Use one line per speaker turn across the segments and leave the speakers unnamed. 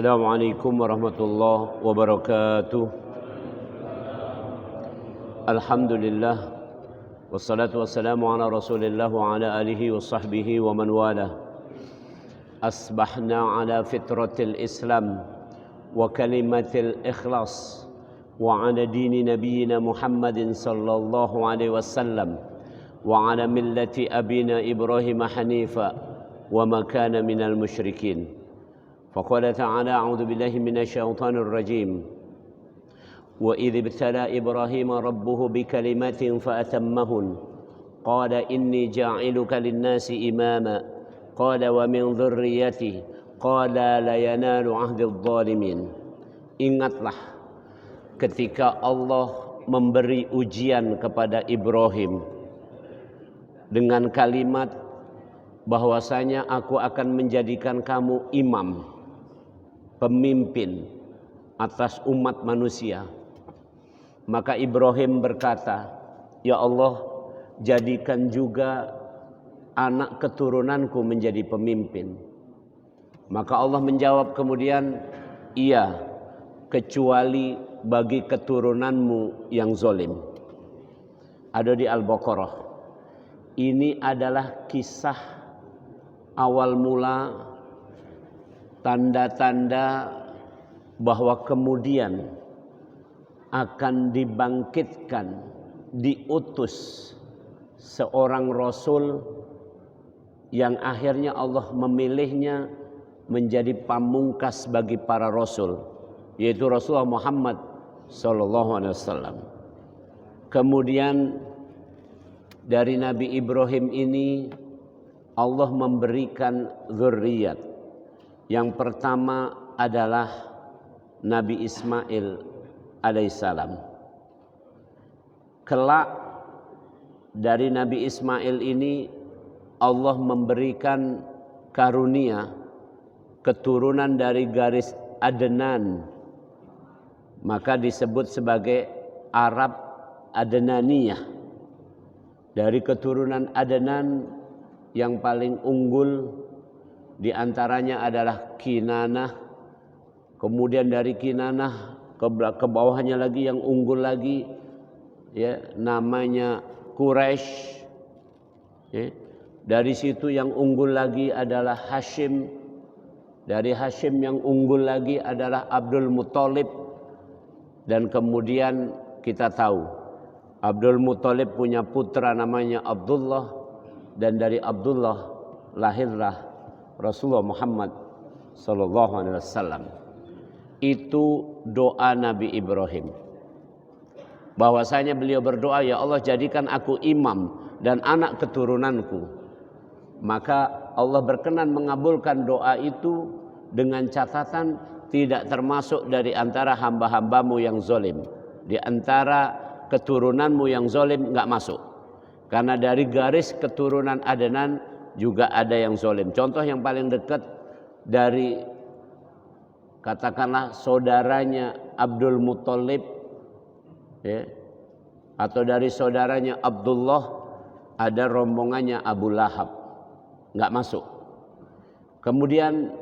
Assalamualaikum warahmatullahi wabarakatuh. Alhamdulillah wassalatu wassalamu ala Rasulillah wa ala alihi wa sahbihi wa man wala. Asbahna ala fitratil Islam wa kalimatil ikhlas wa ala dini nabiyyina Muhammadin sallallahu alaihi wasallam wa ala millati abina Ibrahim hanifa wa ma kana minal musyrikin. فقال تعالى أعوذ بالله من الشيطان الرجيم وإذ ابتلى إبراهيم ربه بكلمات فأتمهن قال إني جاعلك للناس إماما قال ومن ذريته قال لا ينال عهد الظالمين. Ingatlah ketika Allah memberi ujian kepada Ibrahim dengan kalimat bahwasanya aku akan menjadikan kamu imam, pemimpin atas umat manusia. Maka Ibrahim berkata, ya Allah, jadikan juga anak keturunanku menjadi pemimpin. Maka Allah menjawab kemudian, iya, kecuali bagi keturunanmu yang zalim. Ada di Al-Baqarah. Ini adalah kisah awal mula tanda-tanda bahwa kemudian akan dibangkitkan, diutus seorang Rasul yang akhirnya Allah memilihnya menjadi pamungkas bagi para Rasul, yaitu Rasulullah Muhammad SAW. Kemudian dari Nabi Ibrahim ini Allah memberikan zuriat. Yang pertama adalah Nabi Ismail alaihissalam. Kelak dari Nabi Ismail ini Allah memberikan karunia keturunan dari garis Adnan. Maka disebut sebagai Arab Adnaniyah. Dari keturunan Adnan yang paling unggul di antaranya adalah Kinanah. Kemudian dari Kinanah ke bawahnya lagi yang unggul lagi, ya, namanya Quraisy. Ya. Dari situ yang unggul lagi adalah Hashim. Dari Hashim yang unggul lagi adalah Abdul Muthalib. Dan kemudian kita tahu Abdul Muthalib punya putra namanya Abdullah, dan dari Abdullah lahirlah Rasulullah Muhammad sallallahu alaihi wasallam. Itu doa Nabi Ibrahim. Bahwasanya beliau berdoa, ya Allah, jadikan aku imam dan anak keturunanku. Maka Allah berkenan mengabulkan doa itu dengan catatan tidak termasuk dari antara hamba-hambamu yang zalim. Di antara keturunanmu yang zalim enggak masuk. Karena dari garis keturunan Adnan juga ada yang zalim. Contoh yang paling dekat dari katakanlah saudaranya Abdul Muthalib, ya, atau dari saudaranya Abdullah, ada rombongannya Abu Lahab, nggak masuk. Kemudian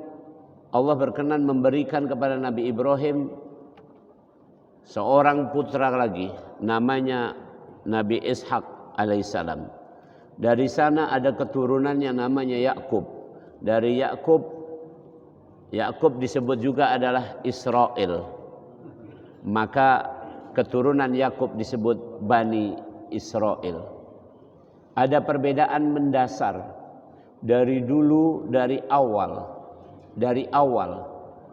Allah berkenan memberikan kepada Nabi Ibrahim seorang putra lagi, namanya Nabi Ishak alaihissalam. Dari sana ada keturunannya namanya Yakub. Dari Yakub disebut juga adalah Israel. Maka keturunan Yakub disebut Bani Israel. Ada perbedaan mendasar dari dulu, dari awal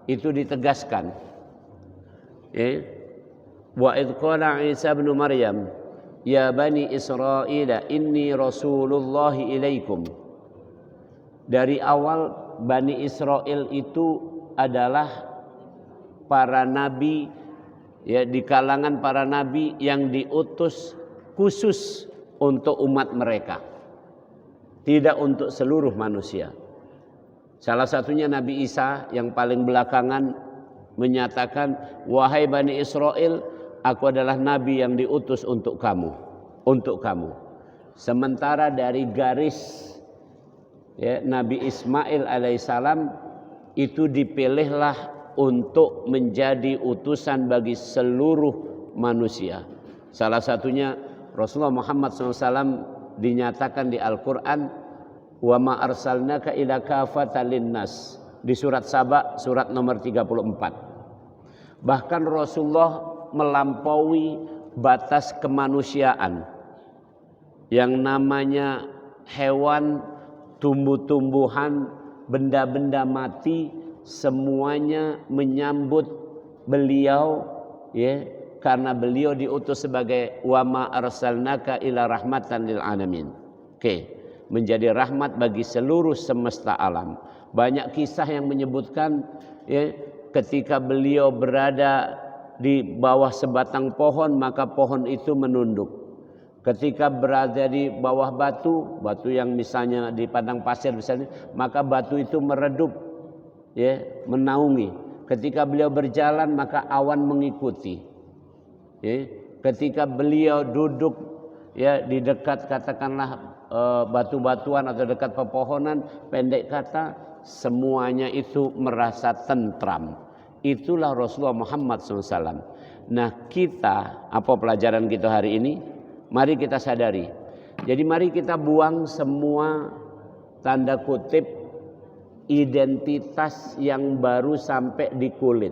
itu ditegaskan. Wa idh qala Isa ibn Maryam ya bani Israel inni rasulullahi ilaikum. Dari awal Bani Israel itu adalah para nabi, ya, di kalangan para nabi yang diutus khusus untuk umat mereka, tidak untuk seluruh manusia. Salah satunya Nabi Isa yang paling belakangan menyatakan, wahai Bani Israel, aku adalah nabi yang diutus untuk kamu. Sementara dari garis, ya, Nabi Ismail alaihissalam itu dipilihlah untuk menjadi utusan bagi seluruh manusia. Salah satunya Rasulullah Muhammad SAW dinyatakan di Al-Quran, wa ma arsalnaka ila kafatan linnas, di surat Saba surat nomor 34. Bahkan Rasulullah melampaui batas kemanusiaan. Yang namanya hewan, tumbuh-tumbuhan, benda-benda mati, semuanya menyambut beliau, ya, karena beliau diutus sebagai wa ma arsalnaka ila rahmatan lil alamin. Oke, menjadi rahmat bagi seluruh semesta alam. Banyak kisah yang menyebutkan, ya, ketika beliau berada di bawah sebatang pohon maka pohon itu menunduk. Ketika berada di bawah batu yang misalnya di padang pasir misalnya, maka batu itu meredup, ya, menaungi. Ketika beliau berjalan maka awan mengikuti. Ya. Ketika beliau duduk, ya, di dekat katakanlah batu-batuan atau dekat pepohonan, pendek kata semuanya itu merasa tentram. Itulah Rasulullah Muhammad SAW. Nah, kita, apa pelajaran kita hari ini? Mari kita sadari. Jadi mari kita buang semua tanda kutip identitas yang baru sampai di kulit.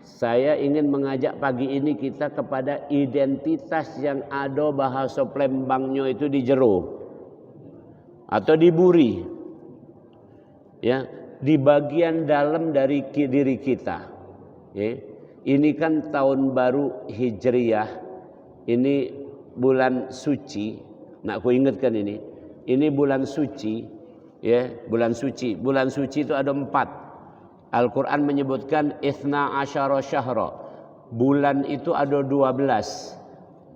Saya ingin mengajak pagi ini kita kepada identitas yang ada bahasa Plembangnya itu di jero atau di buri, ya, di bagian dalam dari diri kita. Ya. Ini kan tahun baru Hijriyah, ini bulan suci. Nak aku ingatkan ini bulan suci, ya, bulan suci. Bulan suci itu ada 4. Al-Quran menyebutkan ithna asyara syahra. Bulan itu ada 12.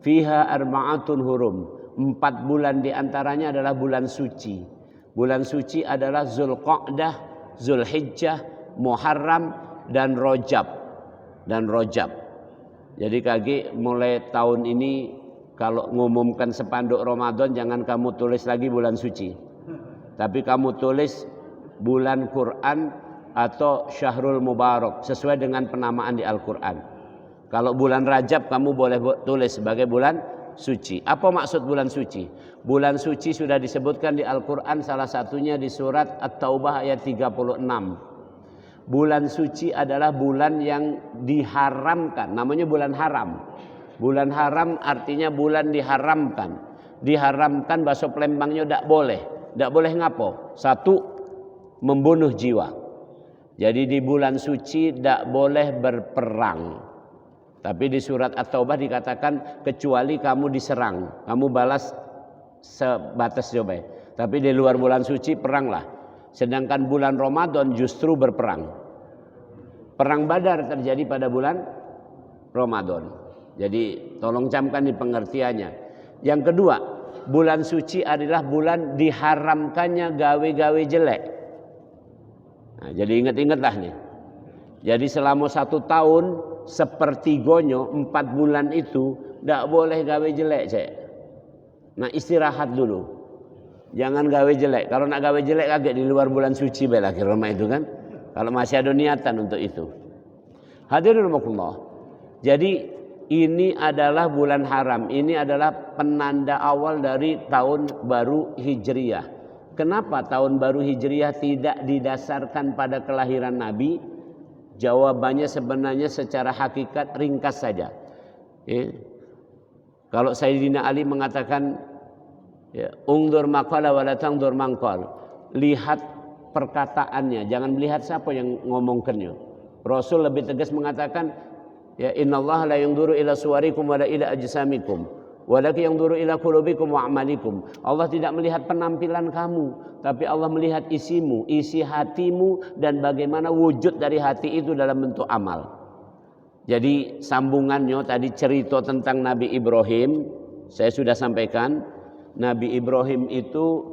Fiha arba'atun hurum. 4 bulan diantaranya adalah bulan suci. Bulan suci adalah Zulqa'dah, Zulhijjah, Muharram, dan Rajab. Jadi kaki mulai tahun ini kalau ngumumkan spanduk Ramadan jangan kamu tulis lagi bulan suci. Tapi kamu tulis bulan Quran atau Syahrul Mubarak sesuai dengan penamaan di Al-Quran. Kalau bulan Rajab kamu boleh tulis sebagai bulan suci. Apa maksud bulan suci? Bulan suci sudah disebutkan di Al-Quran, salah satunya di surat At-Taubah ayat 36. Bulan suci adalah bulan yang diharamkan, namanya bulan haram. Bulan haram artinya bulan diharamkan. Diharamkan bahasa Plembangnya tidak boleh. Tidak boleh ngapo? 1, membunuh jiwa. Jadi di bulan suci tidak boleh berperang. Tapi di surat At-Taubah dikatakan kecuali kamu diserang, kamu balas sebatas coba. Tapi di luar bulan suci peranglah. Sedangkan bulan Ramadan justru berperang. Perang Badar terjadi pada bulan Ramadan. Jadi tolong camkan di pengertiannya. Yang kedua, bulan suci adalah bulan diharamkannya gawe-gawe jelek. Nah, jadi ingat-ingatlah nih. Jadi selama 1 tahun sepertigonya 4 bulan itu tidak boleh gawe jelek, cek. Nah, istirahat dulu. Jangan gawe jelek. Kalau nak gawe jelek agak di luar bulan suci bela kira itu kan. Kalau masih ada niatan untuk itu. Hadirin rahimakumullah. Jadi ini adalah bulan haram. Ini adalah penanda awal dari tahun baru Hijriyah. Kenapa tahun baru Hijriyah tidak didasarkan pada kelahiran Nabi? Jawabannya sebenarnya secara hakikat ringkas saja. Ya. Kalau Sayyidina Ali mengatakan, ya, ungdur maqala wa la tangdur mangqal. Lihat perkataannya, jangan melihat siapa yang ngomongkannya. Rasul lebih tegas mengatakan, ya, innallaha la yanzuru ila suwarikum wa la ila ajsamikum walakin yanzuru ila qulubikum wa a'malikum. Allah tidak melihat penampilan kamu, tapi Allah melihat isimu, isi hatimu, dan bagaimana wujud dari hati itu dalam bentuk amal. Jadi sambungannya tadi cerita tentang Nabi Ibrahim, saya sudah sampaikan. Nabi Ibrahim itu,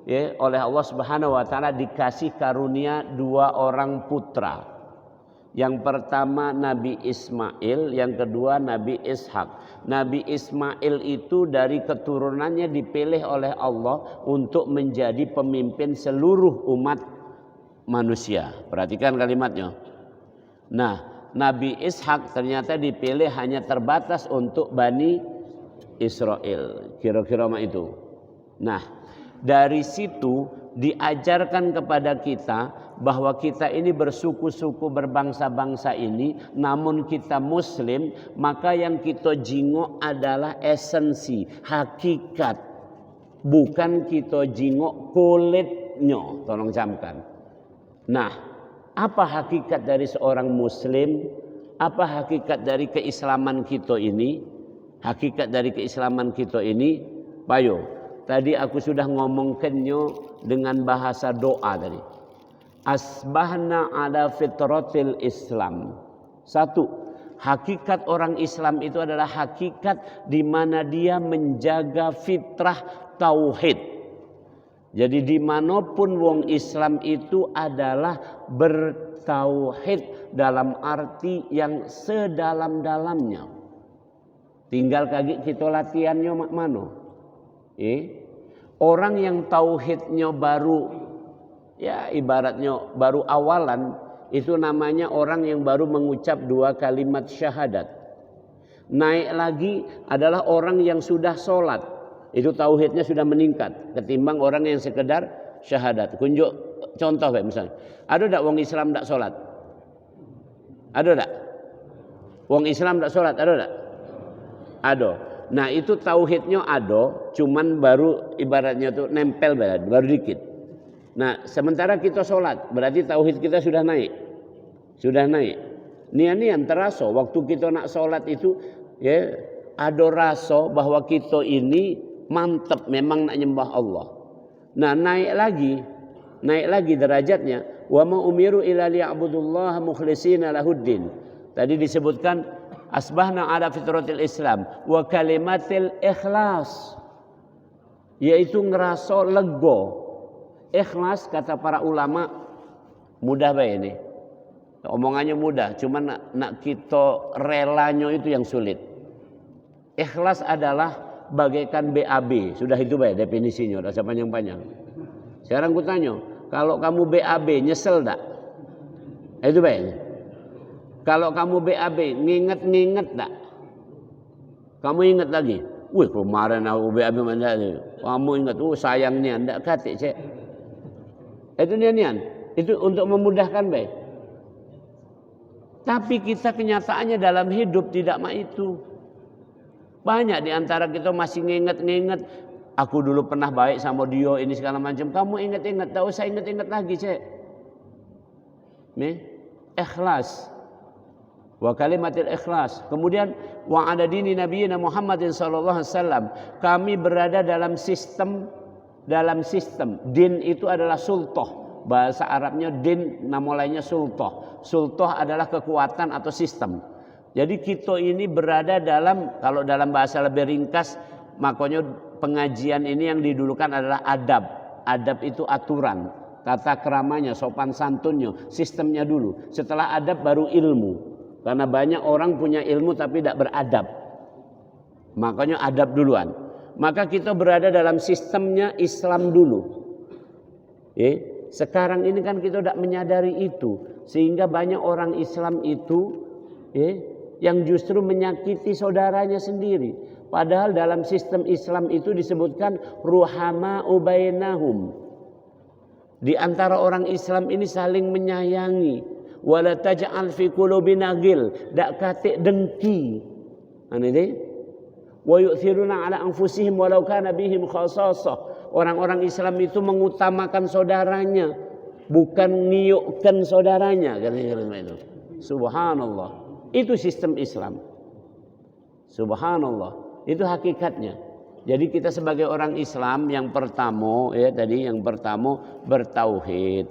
ya, oleh Allah Subhanahu wa taala dikasih karunia 2 orang putra. Yang pertama Nabi Ismail, yang kedua Nabi Ishak. Nabi Ismail itu dari keturunannya dipilih oleh Allah untuk menjadi pemimpin seluruh umat manusia. Perhatikan kalimatnya. Nah, Nabi Ishak ternyata dipilih hanya terbatas untuk Bani Israel. Kira-kira itu. Nah, dari situ diajarkan kepada kita bahwa kita ini bersuku-suku berbangsa-bangsa ini, namun kita muslim, maka yang kita jingok adalah esensi, hakikat, bukan kita jingok kulitnya. Tolong camkan. Nah, apa hakikat dari seorang muslim? Apa hakikat dari keislaman kita ini? Hakikat dari keislaman kita ini, payo. Tadi aku sudah ngomongkannya dengan bahasa doa tadi. Asbahna ala fitratil Islam. Satu, hakikat orang Islam itu adalah hakikat di mana dia menjaga fitrah tauhid. Jadi dimanapun wong Islam itu adalah bertauhid dalam arti yang sedalam-dalamnya. Tinggal kaki kita latihannya mak mano. Orang yang tauhidnya baru, ya ibaratnya baru awalan, itu namanya orang yang baru mengucap 2 kalimat syahadat. Naik lagi adalah orang yang sudah sholat, itu tauhidnya sudah meningkat ketimbang orang yang sekedar syahadat. Kunjuk contoh misalnya, ada tak wong Islam tak sholat? Ada tak? Wong Islam tak sholat, ada tak? Ada. Nah itu tauhidnya ada, cuman baru ibaratnya tuh nempel baru dikit. Nah sementara kita sholat, berarti tauhid kita sudah naik. Sudah naik. Nian terasa waktu kita nak sholat itu, ya ada rasa bahwa kita ini mantap memang nak nyembah Allah. Nah naik lagi derajatnya. Wa ma umiru illa liya'budullaha mukhlishina lahuddin. Tadi disebutkan asbahna ala fitratil Islam wa kalimatil ikhlas, yaitu ngerasa lego. Ikhlas kata para ulama mudah bae ini. Omongannya mudah, cuman nak kita relanya itu yang sulit. Ikhlas adalah bagaikan BAB, sudah itu bae definisinya, udah panjang-panjang. Sekarang ku tanya, kalau kamu BAB nyesel tak? Itu bae. Kalau kamu BAB, nginget tak? Kamu ingat lagi? Wih, kemarin aku BAB mana tu? Kamu ingat, sayang nian, tak katik cek. Itu nian. Itu untuk memudahkan baik. Tapi kita kenyataannya dalam hidup tidak mak itu. Banyak di antara kita masih nginget. Aku dulu pernah baik sama dia, ini segala macam. Kamu ingat, tak usah ingat lagi cek. Nih, ikhlas. Wa kalimatil ikhlas. Kemudian wa ada dini nabiyina Muhammadin sallallahu alaihi wasallam. Kami berada dalam sistem. Din itu adalah sultah. Bahasa Arabnya din, nama lainnya sultah. Sultah adalah kekuatan atau sistem. Jadi kita ini berada dalam, kalau dalam bahasa lebih ringkas, makanya pengajian ini yang didulukan adalah adab. Adab itu aturan, tata keramanya, sopan santunnya, sistemnya dulu. Setelah adab baru ilmu. Karena banyak orang punya ilmu tapi tidak beradab. Makanya adab duluan. Maka kita berada dalam sistemnya Islam dulu. Sekarang ini kan kita tidak menyadari itu. Sehingga banyak orang Islam itu yang justru menyakiti saudaranya sendiri. Padahal dalam sistem Islam itu disebutkan ruhama ubainahum. Di antara orang Islam ini saling menyayangi. Wala taj'al fi qulubina ghil, dak katik dengki. Ane deh. Wa yu'thiruna ala anfusihim walau kana bihim khassasah. Orang-orang Islam itu mengutamakan saudaranya, bukan niukkan saudaranya, kata-kata itu. Subhanallah. Itu sistem Islam. Subhanallah. Itu hakikatnya. Jadi kita sebagai orang Islam yang pertama bertauhid.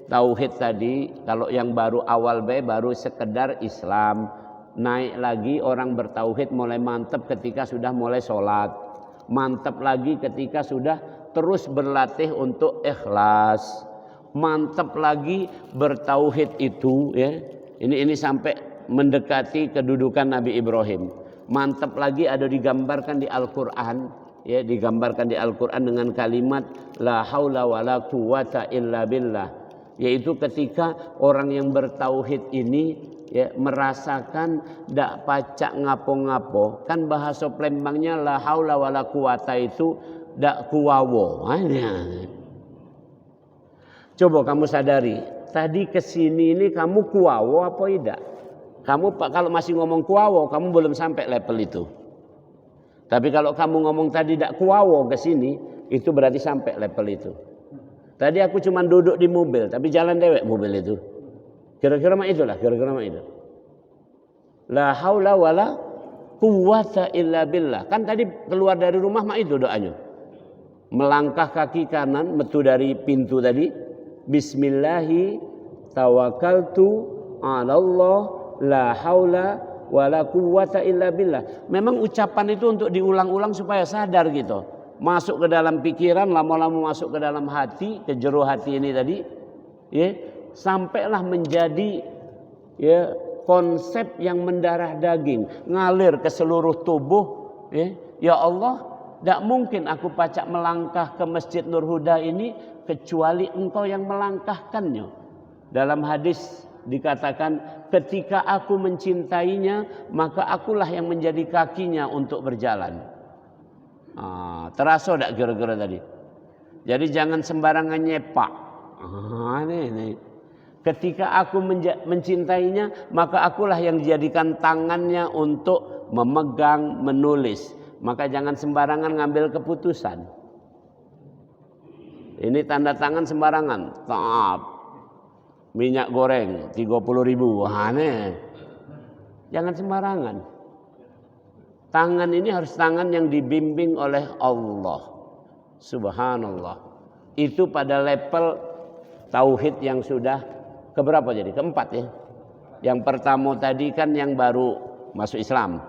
Tauhid tadi kalau yang baru awal baru sekedar Islam. Naik lagi orang bertauhid mulai mantap ketika sudah mulai sholat. Mantap lagi ketika sudah terus berlatih untuk ikhlas. Mantap lagi bertauhid itu Ini sampai mendekati kedudukan Nabi Ibrahim. Mantap lagi ada digambarkan di Al-Qur'an, digambarkan di Al-Qur'an dengan kalimat la haula wala quwata illa billah. yaitu ketika orang yang bertauhid ini ya merasakan dak pacak ngapo-ngapo. Kan bahasa Plembangnya la haula wala quwata itu dak kuwawo. Coba kamu sadari, tadi kesini ini kamu kuwawo apa tidak? Kamu kalau masih ngomong kuwawo, kamu belum sampai level itu. Tapi kalau kamu ngomong tadi dak kuwawo ke sini, itu berarti sampai level itu. Tadi aku cuma duduk di mobil, tapi jalan dewek mobil itu. Kira-kira mah itulah, kira-kira mah itu. La haula wala quwata illa billah. Kan tadi keluar dari rumah mah itu doanya. Melangkah kaki kanan, metu dari pintu tadi. Bismillahi tawakkaltu 'ala Allah la haula wala quwata illa billah. Memang ucapan itu untuk diulang-ulang supaya sadar gitu. Masuk ke dalam pikiran, lama-lama masuk ke dalam hati, ke jero hati ini tadi, ya, sampailah menjadi ya konsep yang mendarah daging, ngalir ke seluruh tubuh. Ya Allah, tidak mungkin aku pacak melangkah ke Masjid Nur Huda ini kecuali engkau yang melangkahkannya. Dalam hadis dikatakan, ketika aku mencintainya, maka akulah yang menjadi kakinya untuk berjalan. Terasa tidak kira-kira tadi? Jadi jangan sembarangan nyepak. Ini. Ketika aku mencintainya, maka akulah yang dijadikan tangannya untuk memegang, menulis. Maka jangan sembarangan ngambil keputusan. Ini tanda tangan sembarangan. Taat. Minyak goreng 30.000. Aneh. Jangan sembarangan. Tangan ini harus tangan yang dibimbing oleh Allah. Subhanallah. Itu pada level tauhid yang sudah keberapa jadi? Keempat ya. Yang pertama tadi kan yang baru masuk Islam.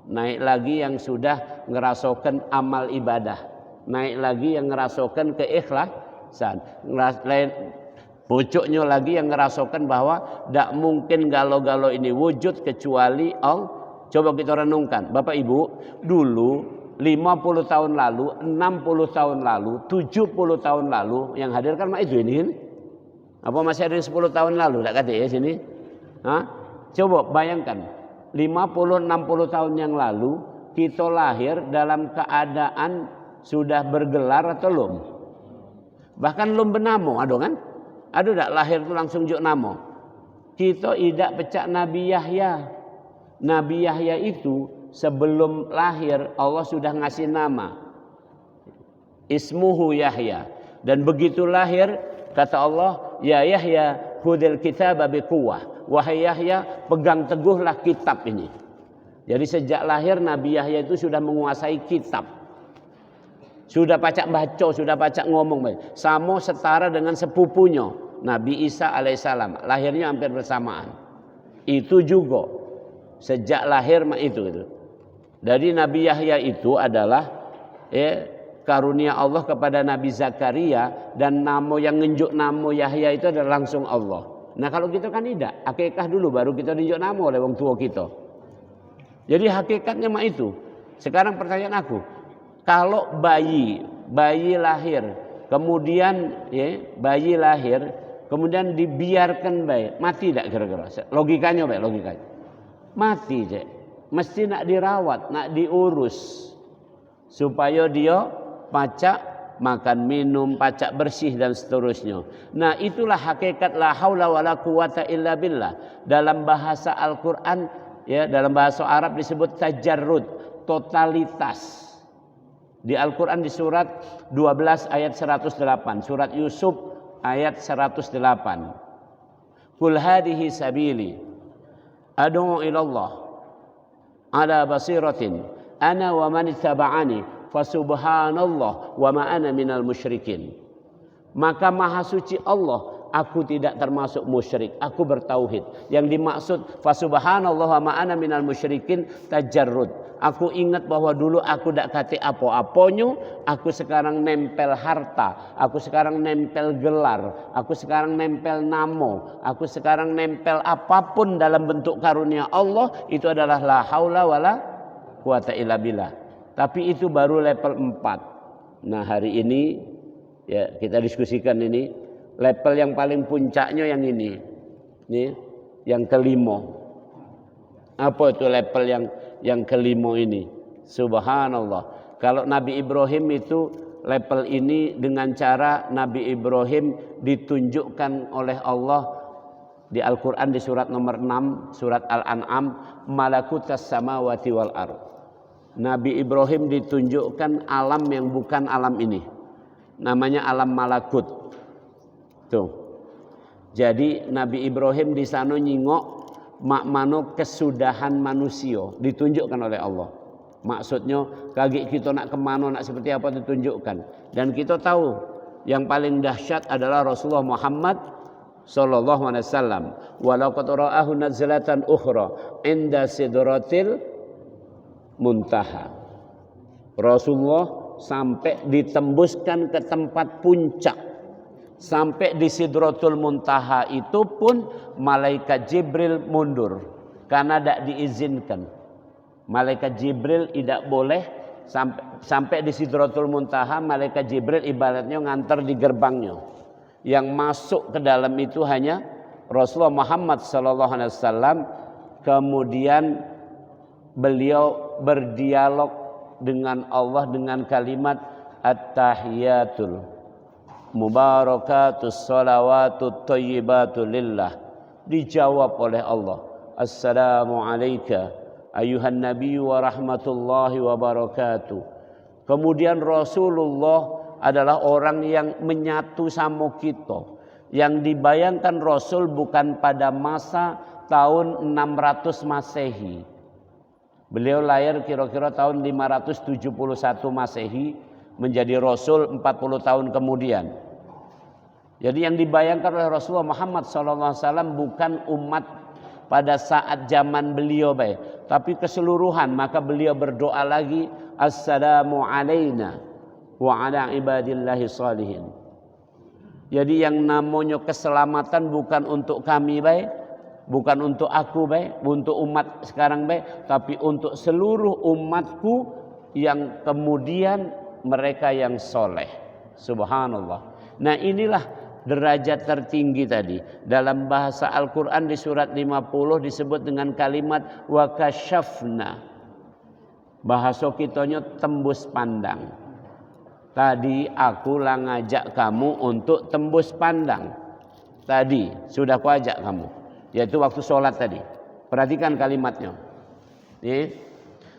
Naik lagi yang sudah ngerasakan amal ibadah. Naik lagi yang ngerasakan keikhlasan. Pucuknya lagi yang ngerasakan bahwa tidak mungkin galau-galau ini wujud kecuali Allah. Coba kita renungkan. Bapak Ibu, dulu 50 tahun lalu, 60 tahun lalu, 70 tahun lalu yang hadir kan itu ini. Apa masih ada 10 tahun lalu? Tak kata ya sini. Coba bayangkan. 50-60 tahun yang lalu kita lahir dalam keadaan sudah bergelar atau belum? Bahkan belum bernamo, ada kan? Ada tak lahir itu langsung juk namo? Kita tidak pecah Nabi Yahya. Nabi Yahya itu sebelum lahir Allah sudah ngasih nama. Ismuhu Yahya. Dan begitu lahir kata Allah, ya Yahya khudil kitaba biquwwah. Wahai Yahya, pegang teguhlah kitab ini. Jadi sejak lahir Nabi Yahya itu sudah menguasai kitab. Sudah pacak baca, sudah pacak ngomong. Sama setara dengan sepupunya Nabi Isa alaihissalam. Lahirnya hampir bersamaan. Itu juga sejak lahir itu. Dari Nabi Yahya itu adalah karunia Allah kepada Nabi Zakaria. Dan nama yang ngenjuk nama Yahya itu adalah langsung Allah. Nah kalau kita kan tidak. Akikah dulu baru kita nunjuk nama oleh orang tua kita. Jadi hakikatnya mah itu. Sekarang pertanyaan aku. Kalau bayi lahir, kemudian bayi lahir, kemudian dibiarkan bayi, mati tidak kira-kira? Logikanya baik, logikanya. Mati cek. Mesti nak dirawat, nak diurus supaya dia pacak makan minum, pacak bersih dan seterusnya. Nah, itulah hakikat la haula wala quwata illa billah. Dalam bahasa Al-Qur'an dalam bahasa Arab disebut tajarrud, totalitas. Di Al-Quran di surat 12 ayat 108. Surat Yusuf ayat 108. Qul hadihi sabili ad'u ilallah ala basiratin ana wa man ittaba'ani fasubhanallah wa ma ana minal musyrikin. Maka maha suci Allah, aku tidak termasuk musyrik, aku bertauhid. Yang dimaksud fasubhanallah wa ma ana minal musyrikin tajarrud. Aku ingat bahwa dulu aku tidak kata apa-apanya, aku sekarang nempel harta, aku sekarang nempel gelar, aku sekarang nempel namo, aku sekarang nempel apapun dalam bentuk karunia Allah, itu adalah la haula wala quwata illa billah. Tapi itu baru level 4. Nah hari ini kita diskusikan ini, Level yang paling puncaknya yang ini. Nih, yang kelima. Apa itu level yang kelima ini? Subhanallah. Kalau Nabi Ibrahim itu level ini dengan cara Nabi Ibrahim ditunjukkan oleh Allah di Al-Quran di surat nomor 6, surat Al-An'am, malakutas samawati wal ard. Nabi Ibrahim ditunjukkan alam yang bukan alam ini. Namanya alam malakut. Tuh. Jadi Nabi Ibrahim di sana nyingok makmano kesudahan manusia ditunjukkan oleh Allah. Maksudnya kaki kita nak kemana, nak seperti apa ditunjukkan. Dan kita tahu yang paling dahsyat adalah Rasulullah Muhammad sallallahu alaihi wasallam. Walaqad ra'ahu nazlatan ukhra inda sidratil muntaha. Rasulullah sampai ditembuskan ke tempat puncak. Sampai di Sidratul Muntaha itu pun malaikat Jibril mundur karena tidak diizinkan. Malaikat Jibril tidak boleh sampai di Sidratul Muntaha. Malaikat Jibril ibaratnya nganter di gerbangnya. Yang masuk ke dalam itu hanya Rasulullah Muhammad SAW. Kemudian beliau berdialog dengan Allah dengan kalimat at-tahiyatul mubarakatus salawatut thayyibatu lillah. Dijawab oleh Allah, assalamu alayka ayuhan nabi wa rahmatullahi wa barakatuh. Kemudian Rasulullah adalah orang yang menyatu sama kita. Yang dibayangkan Rasul bukan pada masa tahun 600 Masehi. Beliau lahir kira-kira tahun 571 Masehi, menjadi Rasul 40 tahun kemudian. Jadi yang dibayangkan oleh Rasulullah Muhammad SAW bukan umat pada saat zaman beliau baik, tapi keseluruhan. Maka beliau berdoa lagi, assalamu alayna wa ala ibadillahi salihin. Jadi yang namanya keselamatan bukan untuk kami baik, bukan untuk aku baik, untuk umat sekarang baik, tapi untuk seluruh umatku yang kemudian mereka yang soleh. Subhanallah. Nah inilah derajat tertinggi tadi. Dalam bahasa Al-Quran di surat 50 disebut dengan kalimat wa kasyafna. Bahasa kitanya tembus pandang. Tadi aku lah ngajak kamu untuk tembus pandang. Tadi sudah aku ajak kamu. Yaitu waktu sholat tadi. Perhatikan kalimatnya.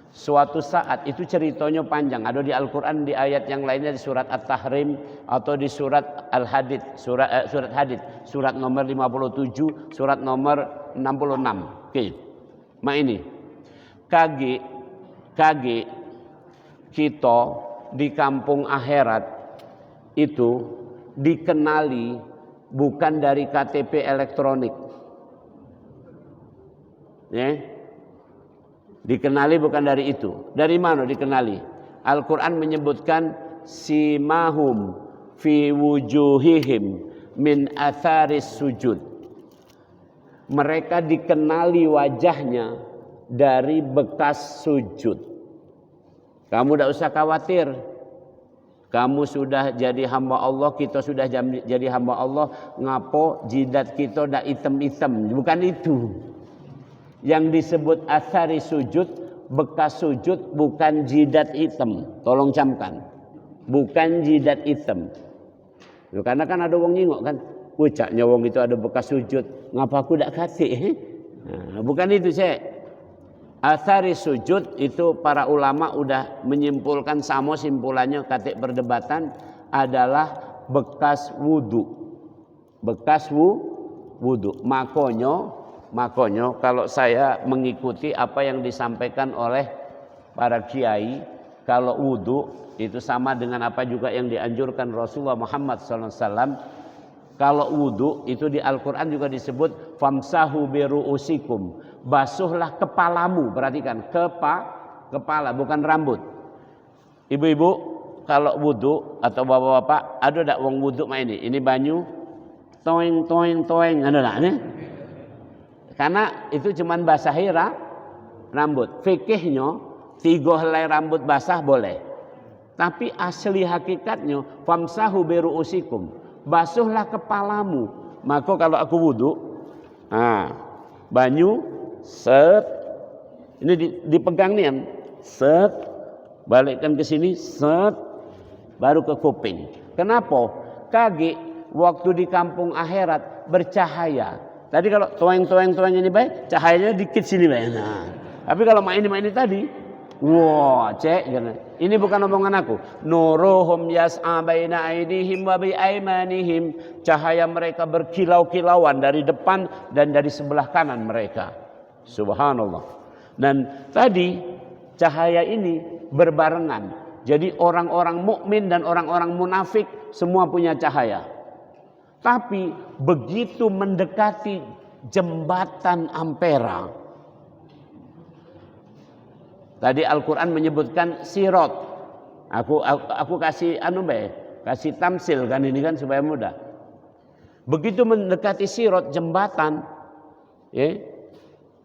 Suatu saat, itu ceritanya panjang, ada di Al-Quran di ayat yang lainnya di surat At-Tahrim atau di surat Al-Hadid, surat Hadid, surat nomor 57, surat nomor 66. Oke. Nah ini kage kita di kampung akhirat itu dikenali bukan dari KTP elektronik. Ya. Dikenali bukan dari itu. Dari mana dikenali? Al-Quran menyebutkan simahum fi wujuhihim min atharis sujud. Mereka dikenali wajahnya dari bekas sujud. Kamu tidak usah khawatir. Kamu sudah jadi hamba Allah, kita sudah jadi hamba Allah. Ngapo jidat kita tidak hitam-hitam? Bukan itu. Yang disebut athari sujud, bekas sujud, bukan jidat hitam. Tolong camkan, bukan jidat hitam. Karena kan ada wong nyingok kan, ucapnya wong itu ada bekas sujud, ngapa aku tidak kasih? Nah, bukan itu saya. Athari sujud itu para ulama udah menyimpulkan sama simpulannya katik perdebatan adalah bekas wudu. Bekas wudu. Makanya kalau saya mengikuti apa yang disampaikan oleh para kiai, kalau wudu itu sama dengan apa juga yang dianjurkan Rasulullah Muhammad SAW. Kalau wudu itu di Al-Quran juga disebut famsahu biru'usikum, basuhlah kepalamu. Perhatikan, kepala bukan rambut. Ibu-ibu kalau wudu atau bapak-bapak, ada tak wong wudu mah ini banyu toeng ada tak nih? Karena itu cuman basahi rambut. Fikihnya 3 helai rambut basah boleh. Tapi asli hakikatnya famsahu biru'usikum, basuhlah kepalamu. Maka kalau aku wudhu, banyu, set, ini dipegang nih, set, balikkan ke sini, set, baru ke kuping. Kenapa? Kaki waktu di kampung akhirat bercahaya. Tadi kalau toeng ini baik, cahayanya dikit sini baik. Nah, tapi kalau main ini tadi, wah, cek. Ini bukan omongan aku. Nuruhum yas'a baina aydihim wa bi aymanihim. Cahaya mereka berkilau-kilauan dari depan dan dari sebelah kanan mereka. Subhanallah. Dan tadi cahaya ini berbarengan. Jadi orang-orang mukmin dan orang-orang munafik semua punya cahaya. Tapi begitu mendekati jembatan Ampera, tadi Al-Quran menyebutkan sirat. Aku kasih kasih tamsil kan ini kan supaya mudah. Begitu mendekati sirat jembatan,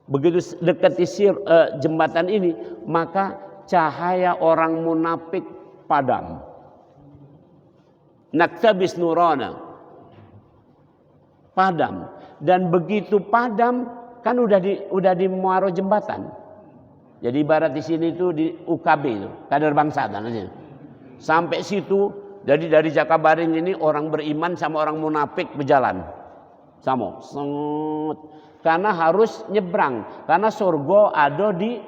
begitu dekati jembatan ini, maka cahaya orang munafik padam. Naktabis nurana, padam. Dan begitu padam kan udah di muaro jembatan. Jadi ibarat di sini itu di UKB itu, kader bangsa namanya. Sampai situ, jadi dari Jakabaring ini orang beriman sama orang munafik berjalan. Sama. Karena harus nyebrang, karena surga ada di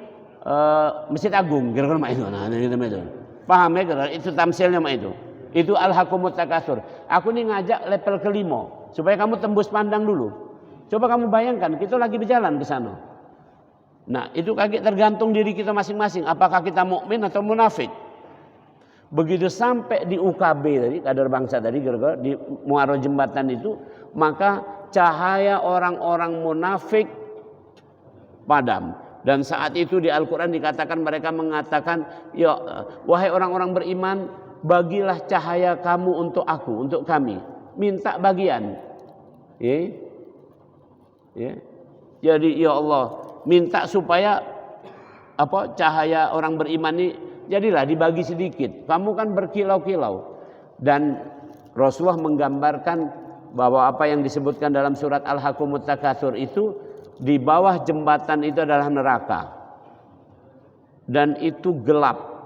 Masjid Agung, kira-kira mak itu. Nah, itu. Paham ya, kira itu tamsilnya mak itu. Itu al-hakumut takasur. Aku nih ngajak level kelima supaya kamu tembus pandang dulu. Coba kamu bayangkan, kita lagi berjalan ke sana. Nah, itu kaki tergantung diri kita masing-masing. Apakah kita mukmin atau munafik? Begitu sampai di UKB tadi, kader bangsa tadi, kira-kira di muaro jembatan itu, maka cahaya orang-orang munafik padam. Dan saat itu di Al-Quran dikatakan, mereka mengatakan, ya wahai orang-orang beriman, bagilah cahaya kamu untuk aku, untuk kami. Minta bagian. Jadi ya Allah, minta supaya cahaya orang beriman ini jadilah dibagi sedikit. Kamu kan berkilau-kilau. Dan Rasulullah menggambarkan bahwa apa yang disebutkan dalam surat Al-Hakumut Takatsur itu, di bawah jembatan itu adalah neraka. Dan itu gelap.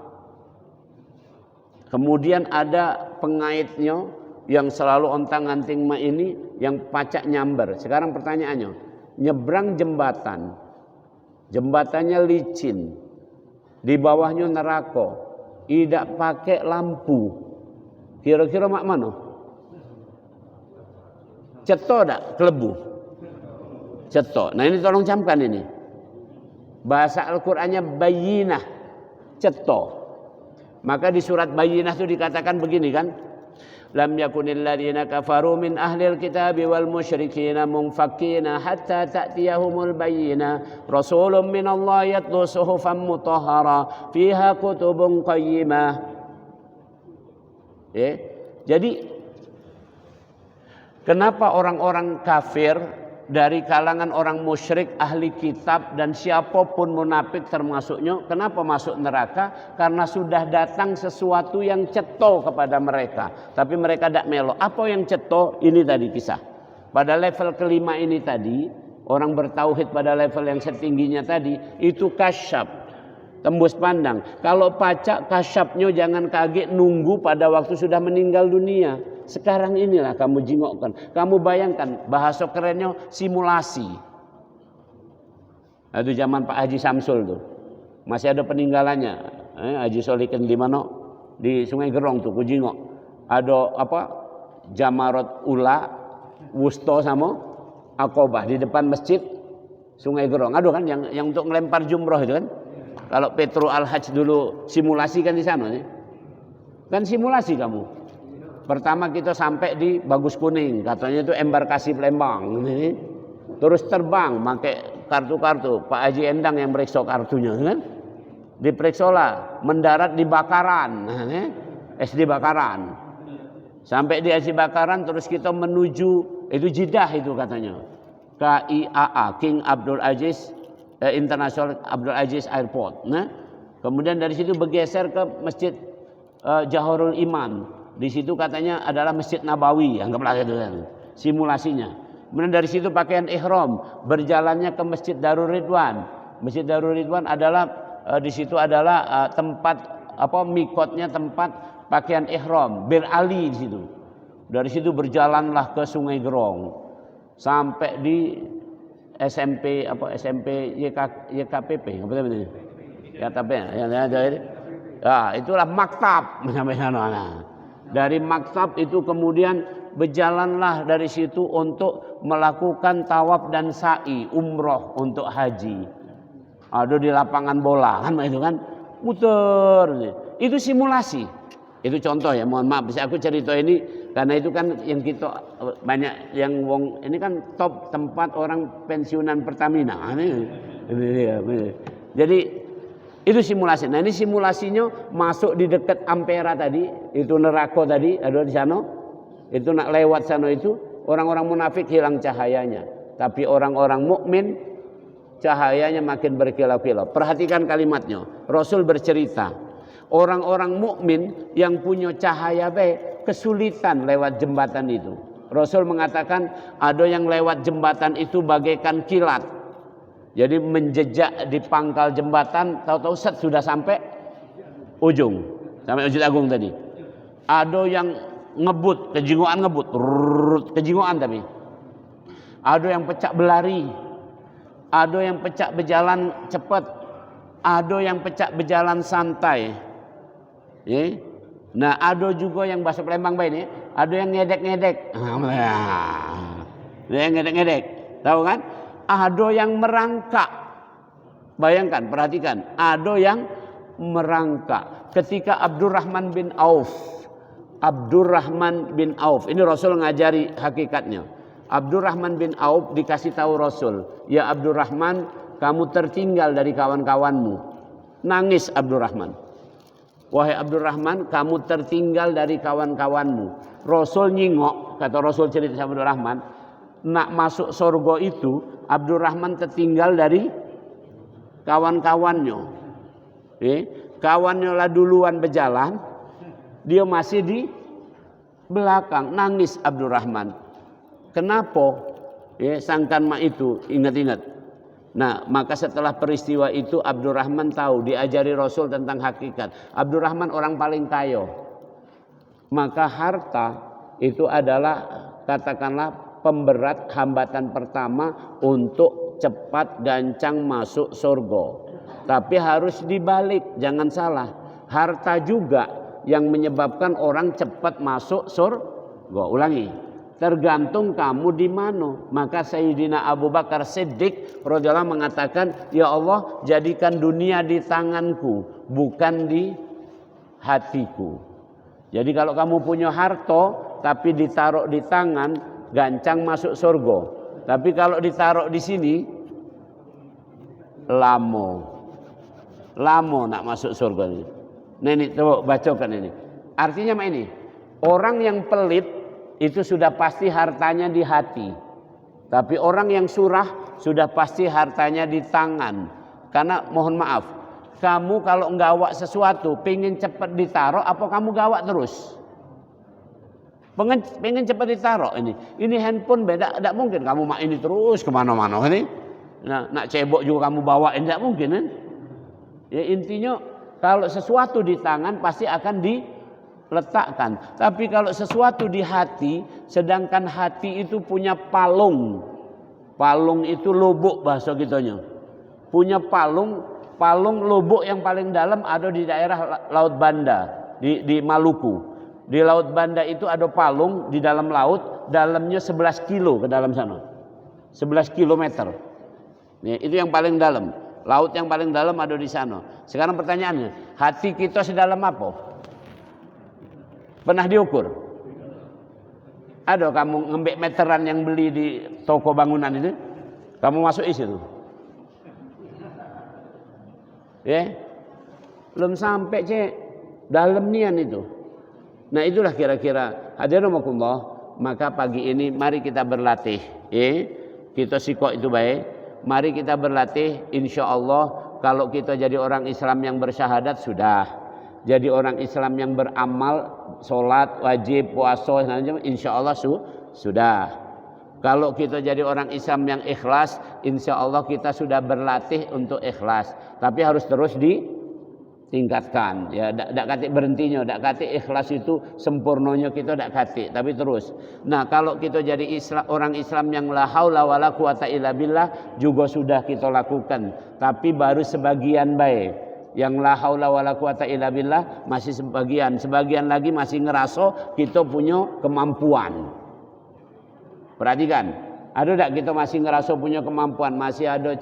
Kemudian ada pengaitnya yang selalu ontang-anting ini yang pacak nyamber. Sekarang pertanyaannya, nyebrang jembatan, jembatannya licin, di bawahnya neraka, tidak pakai lampu, kira-kira mak mana? Cetok tak kelebu? Cetok. Nah ini tolong camkan ini. Bahasa Al-Qur'annya bayyinah, cetok. Maka di surat Bayyinah itu dikatakan begini kan? Lam yakunil ladzina kafaru min ahlil kitabi wal musyrikina munfakkina hatta ta'tiyahumul bayyinah rasulun minallahi yatlu suhufan mutahhara fiha kutubun qayyimah. Jadi kenapa orang-orang kafir dari kalangan orang musyrik, ahli kitab dan siapapun munafik termasuknya, kenapa masuk neraka? Karena sudah datang sesuatu yang ceto kepada mereka, tapi mereka tidak melo. Apa yang ceto? Ini tadi kisah. Pada level kelima ini tadi, orang bertauhid pada level yang setingginya tadi, itu kasyaf, tembus pandang. Kalau pacak kasyafnya jangan kaget nunggu pada waktu sudah meninggal dunia. Sekarang inilah kamu jingokkan. Kamu bayangkan, bahasa kerennya simulasi. Itu zaman Pak Haji Samsul tuh. Masih ada peninggalannya. Haji Solikin di mana? Di Sungai Gerong tuh, ku jingok. Ada Jamarat Ula, Wusto sama Aqobah di depan masjid Sungai Gerong. Ada kan yang untuk melempar jumroh itu kan? Kalau Petro Al-Hajj dulu simulasi kan di sana nih. Kan simulasi kamu. Pertama kita sampai di Bagus Kuning, katanya itu embarkasi Palembang. Terus terbang pakai kartu-kartu. Pak Haji Endang yang periksa kartunya kan? Diperiksa lah, mendarat di Bakaran. SD Bakaran. Sampai di SD Bakaran terus kita menuju itu Jeddah itu katanya. KIAA, King Abdul Aziz International Abdul Aziz Airport. Nah, kemudian dari situ bergeser ke Masjid Jahorul Iman. Di situ katanya adalah Masjid Nabawi, anggaplah itu kan. Simulasinya. Kemudian dari situ pakaian ihram, berjalannya ke Masjid Darul Ridwan. Masjid Darul Ridwan adalah di situ adalah tempat mikotnya, tempat pakaian ihram, berali di situ. Dari situ berjalanlah ke Sungai Gerong sampai di SMP YKPP apa namanya? Ya, itulah maktab sampai sana. Dari maktab itu kemudian berjalanlah dari situ untuk melakukan tawaf dan sa'i umroh untuk haji. Ada di lapangan bola kan itu kan muter. Itu simulasi. Itu contoh ya, mohon maaf bisa aku cerita ini karena itu kan yang kita banyak yang wong ini kan top tempat orang pensiunan Pertamina. Jadi itu simulasi. Nah ini simulasinya masuk di dekat Ampera tadi, itu neraka tadi ada di sana. Itu nak lewat sana itu orang-orang munafik hilang cahayanya, tapi orang-orang mukmin cahayanya makin berkilau-kilau. Perhatikan kalimatnya. Rasul bercerita, orang-orang mukmin yang punya cahaya baik kesulitan lewat jembatan itu. Rasul mengatakan ada yang lewat jembatan itu bagaikan kilat. Jadi menjejak di pangkal jembatan, tahu-tahu set sudah sampai ujung, sampai Masjid Agung tadi. Ada yang ngebut, kejingoan tapi. Ada yang pecah berlari, ada yang pecah berjalan cepat, ada yang pecah berjalan santai. Nah, ada juga yang bahasa Palembang baik ini, ada yang ngedek-ngedek. Ada yang ngedek-ngedek, tahu kan? Ada yang merangkak. Bayangkan, perhatikan, ada yang merangkak. Ketika Abdurrahman bin Auf, ini Rasul ngajari hakikatnya. Abdurrahman bin Auf dikasih tahu Rasul, ya Abdurrahman, kamu tertinggal dari kawan-kawanmu. Nangis Abdurrahman. Wahai Abdurrahman, kamu tertinggal dari kawan-kawanmu. Rasul nyingok, kata Rasul cerita sama Abdurrahman, nak masuk surga itu Abdurrahman tertinggal dari kawan-kawannya. Kawannya lah duluan berjalan, dia masih di belakang. Nangis Abdurrahman. Kenapa? Sangkan mak itu ingat-ingat. Nah, maka setelah peristiwa itu Abdurrahman tahu, diajari Rasul tentang hakikat. Abdurrahman orang paling kaya. Maka harta itu adalah katakanlah pemberat hambatan pertama untuk cepat gancang masuk surga. Tapi harus dibalik, jangan salah. Harta juga yang menyebabkan orang cepat masuk surga. Ulangi. Tergantung kamu di mana. Maka Sayyidina Abu Bakar Siddiq radhiyallahu mengatakan, ya Allah, jadikan dunia di tanganku, bukan di hatiku. Jadi kalau kamu punya harta tapi ditaruh di tangan, gancang masuk surga. Tapi kalau ditaruh di sini, lamo nak masuk surga ini. Nah ini coba bacakan ini. Artinya apa ini? Orang yang pelit itu sudah pasti hartanya di hati. Tapi orang yang surah sudah pasti hartanya di tangan. Karena mohon maaf, kamu kalau gawak sesuatu pengen cepat ditaruh, apa kamu gawak terus? Pengen cepat ditaruh ini. Ini handphone beda, tidak mungkin kamu mak ini terus kemana-mana ini. Nah, nak cebok juga kamu bawain, tidak mungkin kan? Ya intinya kalau sesuatu di tangan pasti akan diletakkan. Tapi kalau sesuatu di hati, sedangkan hati itu punya palung. Palung itu lubuk bahasa kitanya. Punya palung lubuk yang paling dalam ada di daerah Laut Banda di Maluku. Di Laut Banda itu ada palung di dalam laut, dalamnya 11 kilo ke dalam sana. 11 kilometer. Ya, itu yang paling dalam. Laut yang paling dalam ada di sana. Sekarang pertanyaannya, hati kita sedalam apa? Pernah diukur? Ada kamu ngembek meteran yang beli di toko bangunan itu? Kamu masuk isi tuh. Ya. Belum sampai cek dalam nian itu. Nah itulah kira-kira hadirin rahimakumullah, maka pagi ini mari kita berlatih. Kita sikok itu baik. Mari kita berlatih, insya Allah kalau kita jadi orang Islam yang bersyahadat sudah. jadi orang Islam yang beramal, sholat, wajib, puasa, insya Allah sudah. Kalau kita jadi orang Islam yang ikhlas, insya Allah kita sudah berlatih untuk ikhlas. Tapi harus terus ditingkatkan. Ya, dak kate berhentinya, dak kate ikhlas itu sempurnanya kita dak kate, tapi terus. Nah, kalau kita jadi orang Islam yang la haula wala quwata illa billah juga sudah kita lakukan, tapi baru sebagian baik. Yang la haula wala quwata illa billah masih sebagian lagi masih ngerasa kita punya kemampuan. Perhatikan, ada tak kita masih ngerasa punya kemampuan? Masih ada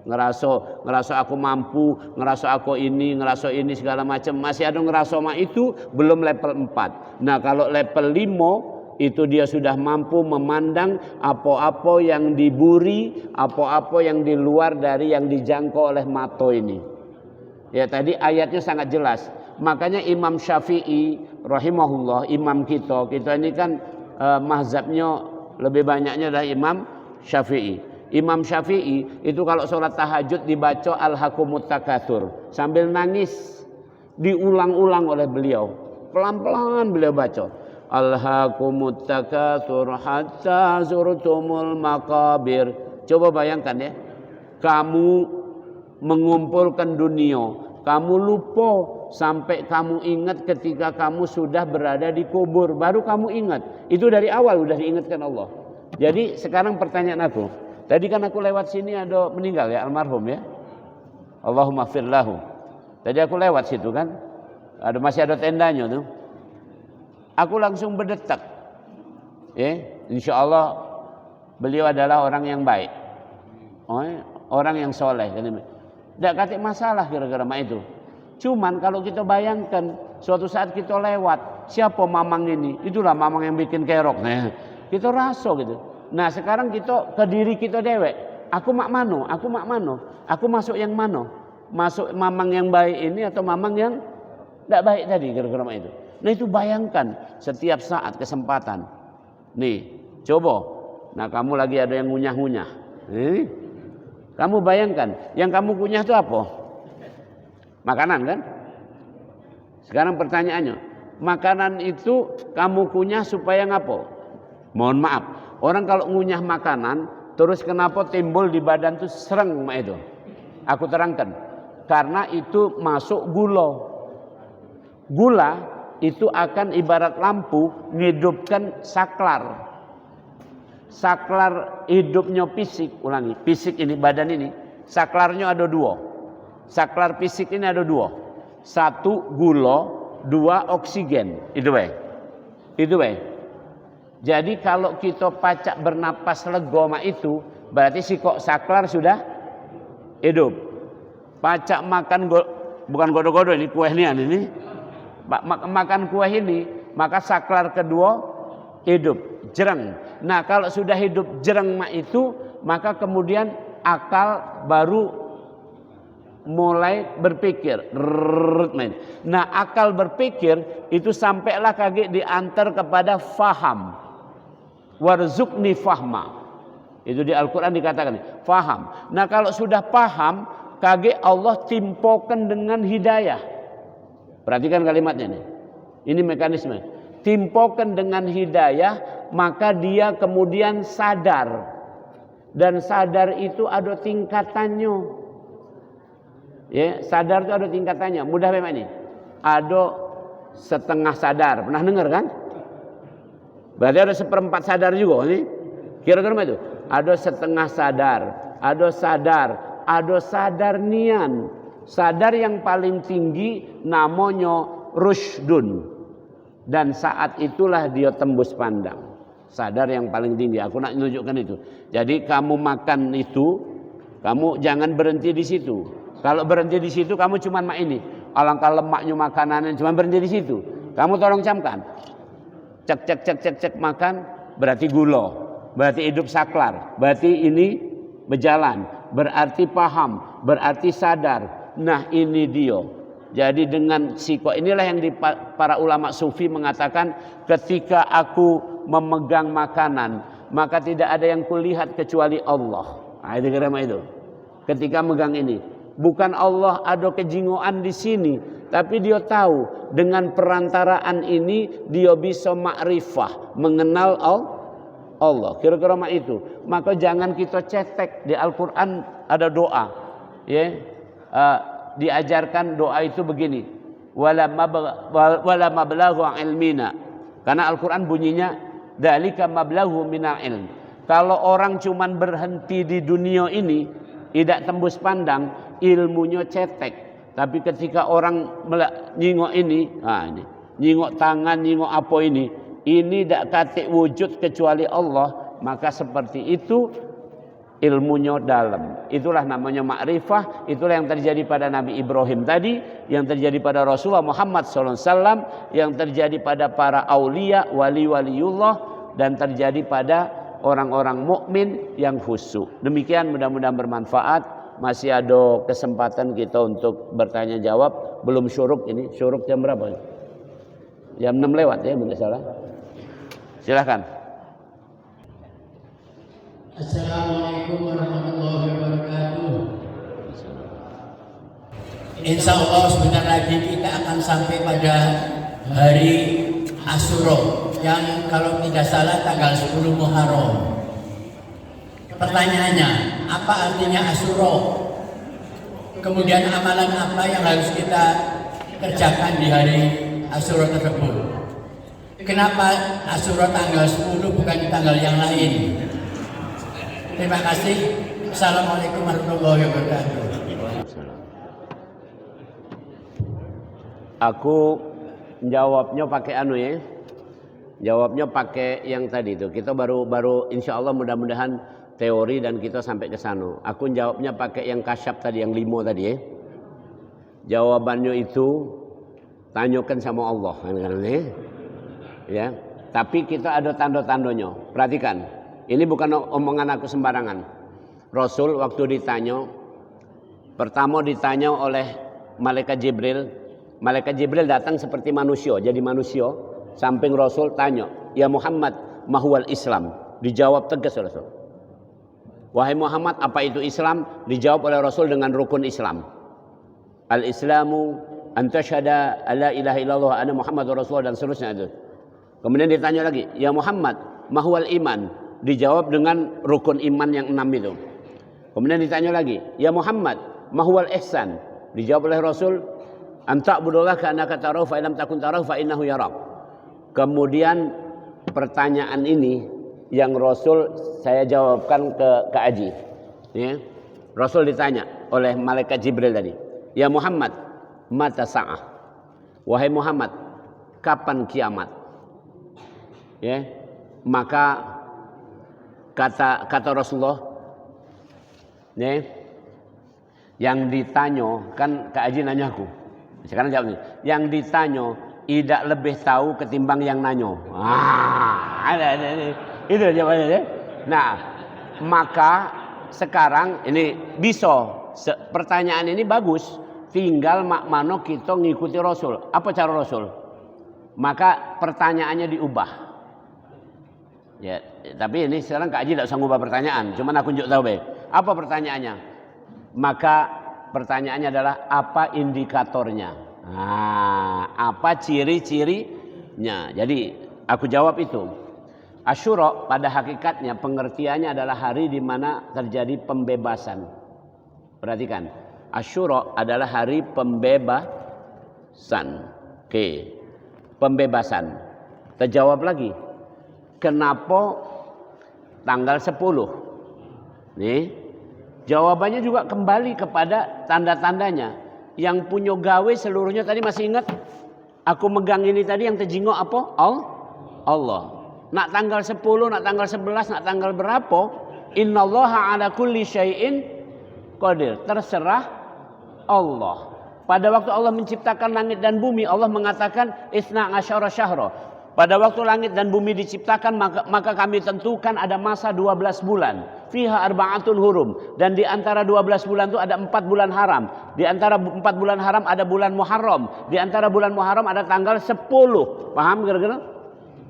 ngerasa aku mampu, ngerasa aku ini, ngerasa ini segala macam. Masih ada ngerasa itu belum level 4. Nah, kalau level 5 itu dia sudah mampu memandang apa-apa yang diburi, apa-apa yang di luar dari yang dijangkau oleh mata ini. Ya, tadi ayatnya sangat jelas. Makanya Imam Syafi'i rahimahullah, imam kita ini kan mazhabnya lebih banyaknya adalah Imam Syafi'i. Imam Syafi'i itu kalau sholat tahajud dibaca Alhaakumut Takatsur sambil nangis, diulang-ulang oleh beliau. Pelan-pelan beliau baca Alhaakumut Takatsur hatta zurtumul maqabir. Coba bayangkan ya, kamu mengumpulkan dunia, kamu lupa sampai kamu ingat ketika kamu sudah berada di kubur, baru kamu ingat. Itu dari awal sudah diingatkan Allah. Jadi sekarang pertanyaan aku, tadi kan aku lewat sini ada meninggal ya, almarhum ya, Allahumma firlahu. Tadi aku lewat situ kan, masih ada tendanya tuh. Aku langsung berdetak. Insya Allah beliau adalah orang yang baik, orang yang soleh. Tidak kata masalah gara-gara itu. Cuman kalau kita bayangkan suatu saat kita lewat, siapa mamang ini? Itulah mamang yang bikin kerok. Nah, kita rasa gitu. Nah, sekarang kita ke diri kita dewek. Aku mak mano? Aku masuk yang mano? Masuk mamang yang baik ini atau mamang yang tidak baik tadi gara-gara itu. Nah, itu bayangkan setiap saat kesempatan. Nih, coba. Nah, kamu lagi ada yang ngunyah-ngunyah. Kamu bayangkan, yang kamu kunyah itu apa? Makanan kan? Sekarang pertanyaannya, makanan itu kamu kunyah supaya ngapo? Mohon maaf, orang kalau ngunyah makanan, terus kenapa timbul di badan itu sereng itu? Aku terangkan, karena itu masuk gula. Gula itu akan ibarat lampu menghidupkan saklar. Saklar hidupnya fisik, ulangi, fisik ini, badan ini, saklarnya ada 2. Saklar fisik ini ada 2. 1 gula, 2 oksigen. Itu baik. Jadi kalau kita pacak bernapas lega itu, berarti sikok saklar sudah hidup. Pacak makan bukan godo-godo ini kuehnya ini. Makan kue ini, maka saklar kedua hidup, jereng. Nah, kalau sudah hidup jereng itu, maka kemudian akal baru mulai berpikir. Nah, akal berpikir itu sampailah kage diantar kepada faham. Warzuqni fahma. Itu di Al-Quran dikatakan faham. Nah, kalau sudah paham, kage Allah timpokan dengan hidayah. Perhatikan kalimatnya nih. Ini mekanisme. Timpokan dengan hidayah, maka dia kemudian sadar. Dan sadar itu ada tingkatannya. Ya, sadar itu ada tingkatannya. Mudah memang ini. Ada setengah sadar. Pernah dengar kan? Berarti ada 1/4 sadar juga nih. Kira-kira itu. Ada setengah sadar, ada sadar nian. Sadar yang paling tinggi namanya rushdun. Dan saat itulah dia tembus pandang. Sadar yang paling tinggi. Aku nak menunjukkan itu. Jadi kamu makan itu, kamu jangan berhenti di situ. Kalau berhenti di situ kamu cuma ini. Alangkah lemaknya makanan, cuma berhenti di situ. Kamu tolong camkan. Cek makan berarti gula. Berarti hidup saklar. Berarti ini berjalan. Berarti paham. Berarti sadar. Nah, ini dia. Jadi dengan sikap inilah yang para ulama sufi mengatakan, ketika aku memegang makanan, maka tidak ada yang kulihat kecuali Allah. Nah, itu. Ketika megang ini, bukan Allah ada kejingoan di sini, tapi dia tahu dengan perantaraan ini dia bisa ma'rifah, mengenal Allah. Kira-kira itu. Maka jangan kita cetek. Di Al-Qur'an ada doa. Ya. Diajarkan doa itu begini. Wala mablaghu ilmina. Karena Al-Qur'an bunyinya dzalika mablaghu minal ilm. Kalau orang cuman berhenti di dunia ini, tidak tembus pandang, ilmunya cetek. Tapi ketika orang nyingok ini, nyingok tangan, nyingok apa ini tidak katik wujud kecuali Allah, maka seperti itu ilmunya dalam. Itulah namanya ma'rifah. Itulah yang terjadi pada Nabi Ibrahim tadi, yang terjadi pada Rasulullah Muhammad SAW, yang terjadi pada para aulia, wali-waliullah, dan terjadi pada orang-orang mukmin yang khusyuk. Demikian, mudah-mudahan bermanfaat. Masih ada kesempatan kita untuk bertanya jawab. Belum syuruk ini. Syuruk jam berapa? Jam 6 lewat ya, tidak salah. Silakan.
Assalamualaikum warahmatullahi wabarakatuh. Insya Allah sebentar lagi kita akan sampai pada hari Asyura yang kalau tidak salah tanggal 10 Muharram. Pertanyaannya, apa artinya Asyura? Kemudian amalan apa yang harus kita kerjakan di hari Asyura tersebut? Kenapa Asyura tanggal 10 bukan di tanggal yang lain? Terima kasih. Assalamualaikum warahmatullahi wabarakatuh.
Aku jawabnya pakai ya. Jawabnya pakai yang tadi itu. Kita baru insya Allah mudah-mudahan teori dan kita sampai ke sana. Aku jawabnya pakai yang kasyaf tadi, yang 5 tadi ya. Jawabannya itu tanyakan sama Allah. Ya. Tapi kita ada tanda-tandanya. Perhatikan. Ini bukan omongan aku sembarangan. Rasul waktu ditanya, pertama ditanya oleh malaikat Jibril. Malaikat Jibril datang seperti manusia, jadi manusia. Samping Rasul tanya, ya Muhammad, mahwal Islam? Dijawab tegas oleh Rasul. Wahai Muhammad, apa itu Islam? Dijawab oleh Rasul dengan rukun Islam. Al-Islamu antasyhada alla ilaha illallah anna Muhammadur Rasulullah, dan seterusnya itu. Kemudian ditanya lagi, ya Muhammad, mahwal iman? Dijawab dengan rukun iman yang 6 itu. Kemudian ditanya lagi, ya Muhammad, mahwal ihsan? Dijawab oleh Rasul, anta'budullaha ka'annaka tarahu fa illam takun tarahu fa innahu yarak. Kemudian pertanyaan ini yang Rasul saya jawabkan ke Aji. Ya. Rasul ditanya oleh malaikat Jibril tadi, ya Muhammad, mata sa'ah? Wahai Muhammad, kapan kiamat? Ya. Maka kata Rasulullah, ya, yang ditanya kan Kak Haji nanya aku. Sekarang jawab nih. Yang ditanya tidak lebih tahu ketimbang yang nanya. Itu jawabannya ya. Nah, maka sekarang ini bisa pertanyaan ini bagus. Tinggal makmano kita ngikuti Rasul. Apa cara Rasul? Maka pertanyaannya diubah. Ya, tapi ini sekarang Kak Haji tidak usah ngubah pertanyaan, cuman aku tunjuk tahu baik. Apa pertanyaannya? Maka pertanyaannya adalah apa indikatornya? Apa ciri-cirinya? Jadi aku jawab itu. Asyura pada hakikatnya pengertiannya adalah hari di mana terjadi pembebasan. Perhatikan, Asyura adalah hari pembebasan. Oke, pembebasan. Terjawab lagi. Kenapa tanggal 10? Nih, jawabannya juga kembali kepada tanda-tandanya. Yang punya gawe seluruhnya tadi masih ingat? Aku megang ini tadi yang terjingok apa? Allah. Nak tanggal 10, nak tanggal 11, nak tanggal berapa? Innallaha ala kulli syai'in qadir. Terserah Allah. Pada waktu Allah menciptakan langit dan bumi, Allah mengatakan isna asyara syahra. Pada waktu langit dan bumi diciptakan, maka kami tentukan ada masa 12 bulan. Fiha arba'atun hurum. Dan di antara 12 bulan itu ada 4 bulan haram. Di antara 4 bulan haram ada bulan Muharram. Di antara bulan Muharram ada tanggal 10. Paham kira-kira?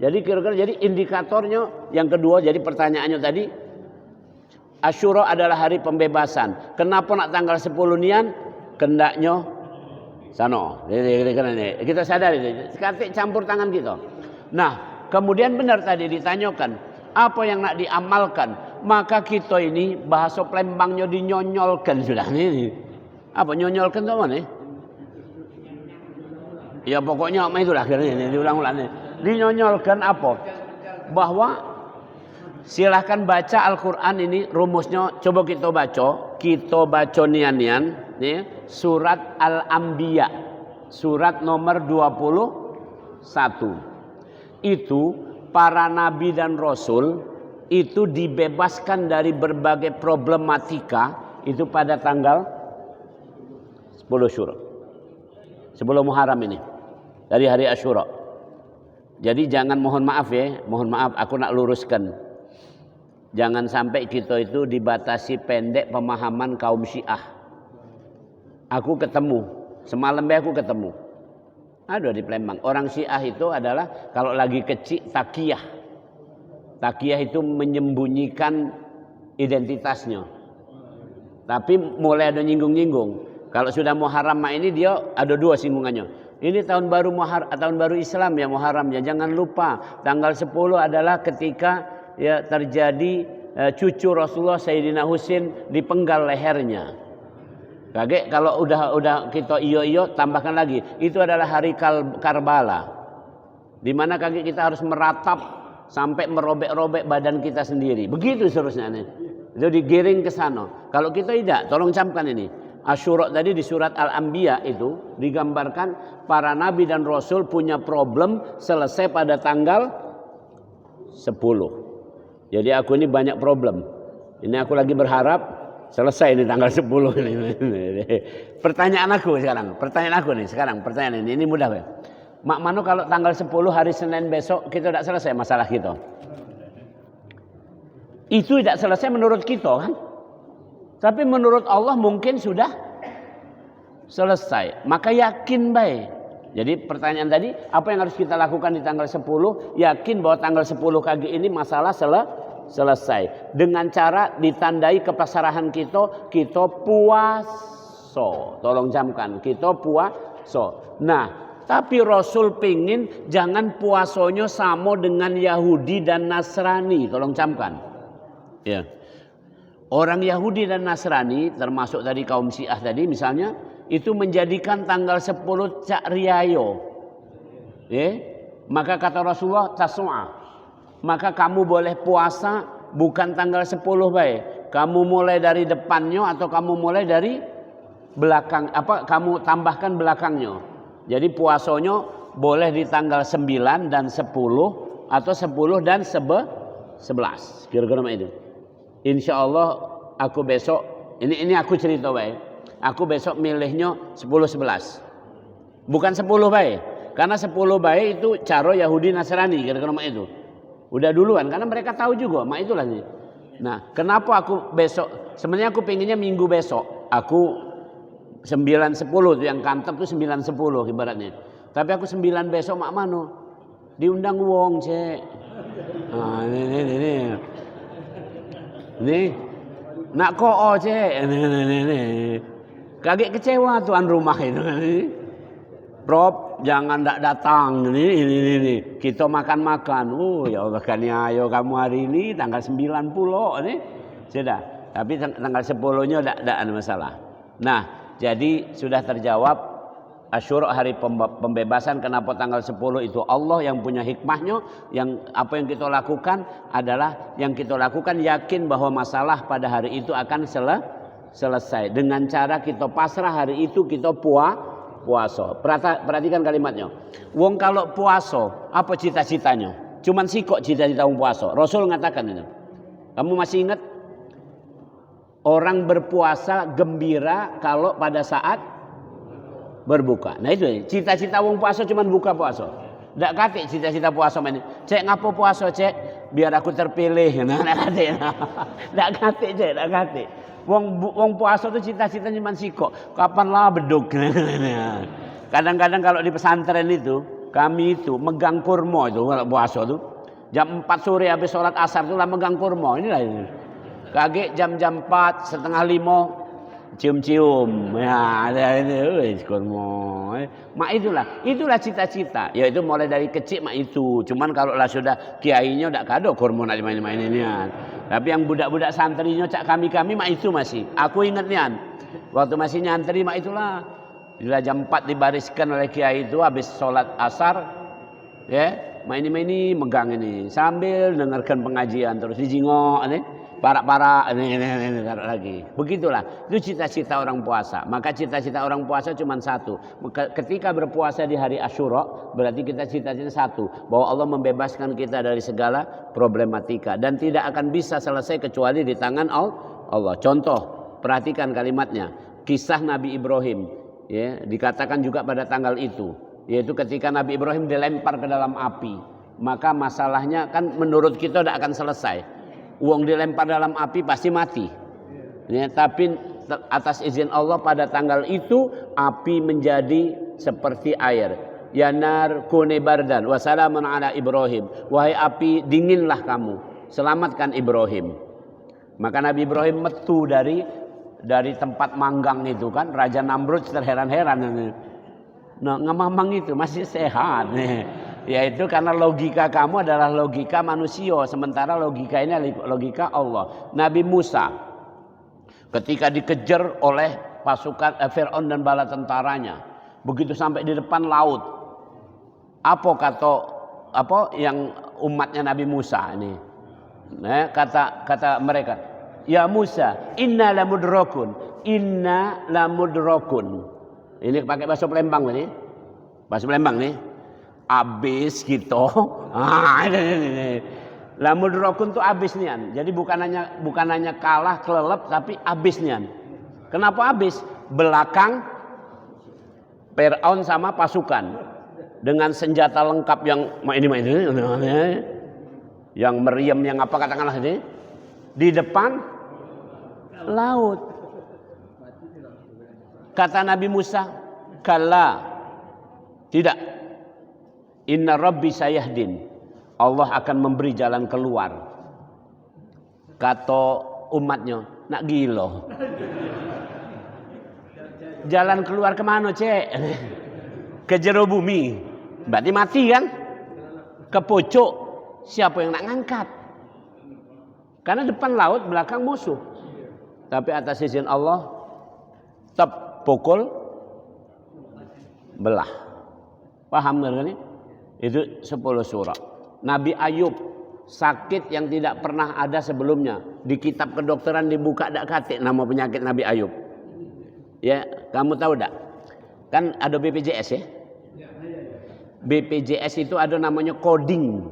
Jadi kira-kira jadi indikatornya yang kedua. Jadi pertanyaannya tadi, Asyura adalah hari pembebasan. Kenapa nak tanggal 10 nian? Kendaknya Sano. Kita sadar itu. Katik campur tangan kita. Nah, kemudian benar tadi ditanyakan, apa yang nak diamalkan? Maka kita ini bahasa Palembangnya dinyonyolkan sudah. Ini. Apa nyonyolkan itu mana? Ya pokoknya itulah ini diulang-ulang nih. Dinyonyolkan apa? Bahwa silahkan baca Al-Quran ini rumusnya. Coba kita baca nian-nian nih, surat Al-Anbiya surat nomor 21. Itu para nabi dan rasul itu dibebaskan dari berbagai problematika itu pada tanggal 10 Syura. Sebelum Muharram ini. Dari hari Asyura. Jadi jangan mohon maaf aku nak luruskan. Jangan sampai kita itu dibatasi pendek pemahaman kaum Syiah. Aku ketemu, semalam aku ketemu. Ada di Palembang. Orang Syiah itu adalah kalau lagi kecil takiyah. Takiyah itu menyembunyikan identitasnya. Tapi mulai ada nyinggung-nyinggung. Kalau sudah Muharram ini dia ada dua singgungannya. Ini tahun baru Islam ya Muharram ya. Jangan lupa tanggal 10 adalah ketika ya terjadi cucu Rasulullah Sayyidina Husain dipenggal lehernya. Kaget kalau udah kita iyo tambahkan lagi. Itu adalah hari Karbala. Di mana kaget kita harus meratap sampai merobek-robek badan kita sendiri. Begitu seterusnya nih. Itu digiring ke sana. Kalau kita tidak, tolong camkan ini. Asyura tadi di surat Al-Anbiya itu digambarkan para nabi dan rasul punya problem selesai pada tanggal 10. Jadi aku ini banyak problem. Ini aku lagi berharap selesai di tanggal 10 ini. Pertanyaan aku sekarang. Pertanyaan ini mudah ya. Mak Mano kalau tanggal 10 hari Senin besok kita tidak selesai masalah kita. Itu tidak selesai menurut kita kan? Tapi menurut Allah mungkin sudah selesai. Maka yakin baik. Jadi pertanyaan tadi, apa yang harus kita lakukan di tanggal 10? Yakin bahwa tanggal 10 kali ini masalah selesai. Dengan cara ditandai kepasrahan kita puasa. Tolong camkan, kita puasa. Nah, tapi Rasul pingin jangan puasanya sama dengan Yahudi dan Nasrani. Tolong camkan. Ya. Orang Yahudi dan Nasrani termasuk tadi kaum Syiah tadi misalnya itu menjadikan tanggal 10 Cak Riayo. Maka kata Rasulullah Tasu'a. Maka kamu boleh puasa bukan tanggal 10 baik. Kamu mulai dari depannya atau kamu mulai dari belakang kamu tambahkan belakangnya. Jadi puasanya boleh di tanggal 9 dan 10 atau 10 dan 11. Kira-kira itu. Insya Allah aku besok ini aku cerita baik. Aku besok milihnya 10-11. Bukan 10 baik. Karena 10 baik itu cara Yahudi Nasrani kira-kira itu. Udah duluan karena mereka tahu juga mak itulah. Nah, kenapa aku besok? Sebenarnya aku pengennya minggu besok. Aku 9-10 tuh yang kantep tuh 9-10 ibaratnya. Tapi aku 9 besok mak mano. Diundang wong, Cek. Nah, ini. Nih, nak koo Cek. Nih. Kaget kecewa tuan rumah itu. Prof, jangan datang. Ini. Kita makan-makan. Ya Allah kan ayo kamu hari ini tanggal 90 nih. Sudah. Tapi tanggal 10-nya tidak ada masalah. Nah, jadi sudah terjawab. Asyura hari pembebasan kenapa tanggal 10 itu Allah yang punya hikmahnya. Yang apa yang kita lakukan adalah yang kita lakukan yakin bahwa masalah pada hari itu akan selesai dengan cara kita pasrah hari itu kita puasa. Perhatikan kalimatnya. Wong kalau puasa apa cita-citanya? Cuman sikok cita-cita wong puasa. Rasul mengatakan itu. Kamu masih ingat? Orang berpuasa gembira kalau pada saat berbuka. Nah itu cita-cita wong puasa cuman buka puasa. Ndak kate cita-cita puasa men. Cek ngapo puasa, Cek? Biar aku terpilih. Nah, ndak kate. Ndak kate, Cek, ndak kate. Wong puasa tuh cita-cita cuman sikok. Kapan lah beduk. Kadang-kadang kalau di pesantren itu, kami itu megang kurma itu kalau puasa tuh. Jam 4 sore habis sholat asar tuh lah megang kurma. Inilah ini. Kaget jam 4, setengah 5 cium-cium. Ya, ada itu wis kurma. Mak itulah cita-cita. Ya itu mulai dari kecil mak itu. Cuman kalau lah sudah kiainya udah kado kurma nak main-main-mainian. Tapi yang budak-budak santrinya cak kami mak itu masih. Aku ingat nian. Waktu masih nyantri mak itulah. Bila jam 4 dibariskan oleh kiai itu habis sholat asar, ya main-main megang ini sambil dengarkan pengajian terus dijingok nih parak-parak ini taruh lagi. Begitulah itu cita-cita orang puasa. Maka cita-cita orang puasa cuma satu. Ketika berpuasa di hari Asyura berarti kita cita-cita satu, bahwa Allah membebaskan kita dari segala problematika dan tidak akan bisa selesai kecuali di tangan Allah. Contoh, perhatikan kalimatnya, kisah Nabi Ibrahim. Ya, dikatakan juga pada tanggal itu, yaitu ketika Nabi Ibrahim dilempar ke dalam api, maka masalahnya kan menurut kita tidak akan selesai. Uang dilempar dalam api pasti mati. Ya, tapi atas izin Allah pada tanggal itu api menjadi seperti air. Ya nar kuni bardan wa salamun ala Ibrahim. Wahai api, dinginlah kamu, selamatkan Ibrahim. Maka Nabi Ibrahim metu dari tempat manggang itu kan, Raja Namrud terheran-heran. Nah, ngemamang itu masih sehat. Yaitu karena logika kamu adalah logika manusia, sementara logika ini logika Allah. Nabi Musa ketika dikejar oleh pasukan Fir'aun dan bala tentaranya, begitu sampai di depan laut, apa yang umatnya Nabi Musa ini? Nah, kata mereka, ya Musa, inna lamudrakun. Ini pakai bahasa Palembang ini. Bahasa Palembang nih. Abis gitu. Ini. Lamudrakun tuh abis nian. Jadi bukan hanya kalah kelelep tapi abis nian. Kenapa abis? Belakang Fir'aun sama pasukan dengan senjata lengkap yang yang meriam, yang apa katakanlah ini. Di depan laut. Kata Nabi Musa, kalla, tidak. Inna Rabbi sayahdin. Allah akan memberi jalan keluar. Kata umatnya, nak gilo. Jalan keluar kemana cek? Ke jero bumi. Berarti mati kan? Ke pojok. Siapa yang nak ngangkat? Karena depan laut, belakang musuh. Tapi atas izin Allah, tetap pukul belah. Paham kan ini? Itu 10 surah. Nabi Ayub sakit yang tidak pernah ada sebelumnya. Di kitab kedokteran dibuka dak katik nama penyakit Nabi Ayub. Ya, kamu tahu dak? Kan ada BPJS ya? BPJS itu ada namanya coding.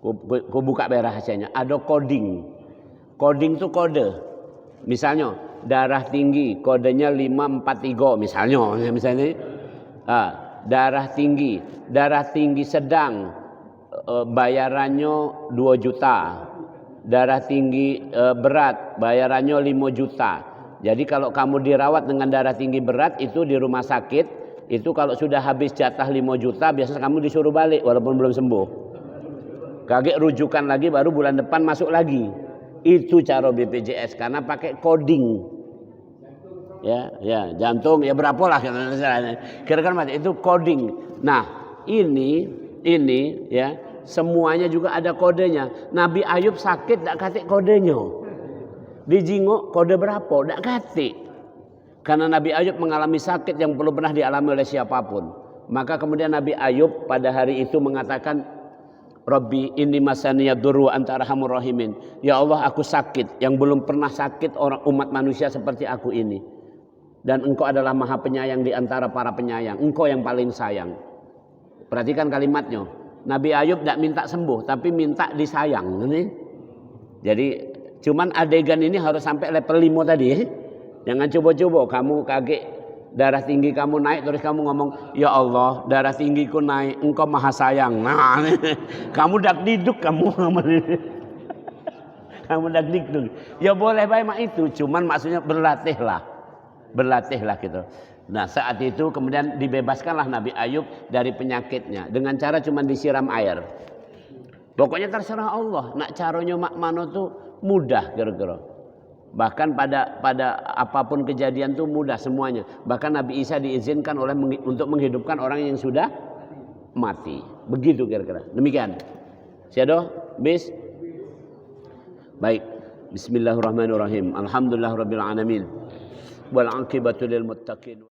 Ku buka rahasianya. Ada coding. Coding itu kode. Misalnya darah tinggi, kodenya 543 misalnya. Darah tinggi sedang, bayarannya 2 juta. Darah tinggi berat, bayarannya 5 juta. Jadi kalau kamu dirawat dengan darah tinggi berat itu di rumah sakit, itu kalau sudah habis jatah 5 juta biasanya kamu disuruh balik walaupun belum sembuh. Kaget rujukan lagi baru bulan depan masuk lagi. Itu cara BPJS karena pakai coding. Ya, jantung ya berapa lah kira-kira mati itu coding. Nah, ini ya semuanya juga ada kodenya. Nabi Ayub sakit dak katik kodenya. Dijingok kode berapa dak katik. Karena Nabi Ayub mengalami sakit yang belum pernah dialami oleh siapapun. Maka kemudian Nabi Ayub pada hari itu mengatakan, Rabbi inni masaniyad durru anta arhamur rahimin. Ya Allah, aku sakit yang belum pernah sakit orang umat manusia seperti aku ini. Dan Engkau adalah Maha Penyayang di antara para penyayang. Engkau yang paling sayang. Perhatikan kalimatnya. Nabi Ayub tidak minta sembuh, tapi minta disayang. Jadi cuman adegan ini harus sampai level 5 tadi. Jangan coba-coba kamu kaget darah tinggi kamu naik terus kamu ngomong, ya Allah darah tinggiku naik, Engkau maha sayang. Nah, kamu dak diduk kamu dak diduk. Ya boleh baik mak itu, cuman maksudnya berlatihlah gitu. Nah saat itu kemudian dibebaskanlah Nabi Ayub dari penyakitnya dengan cara cuman disiram air. Pokoknya terserah Allah. Nak caranya mak mano tuh mudah kira-kira. Bahkan pada apapun kejadian itu mudah semuanya. Bahkan Nabi Isa diizinkan untuk menghidupkan orang yang sudah mati. Begitu kira-kira. Demikian. Siado, bis. Baik. Bismillahirrahmanirrahim. Alhamdulillahirabbil alamin. Wal 'aqibatu lil muttaqin.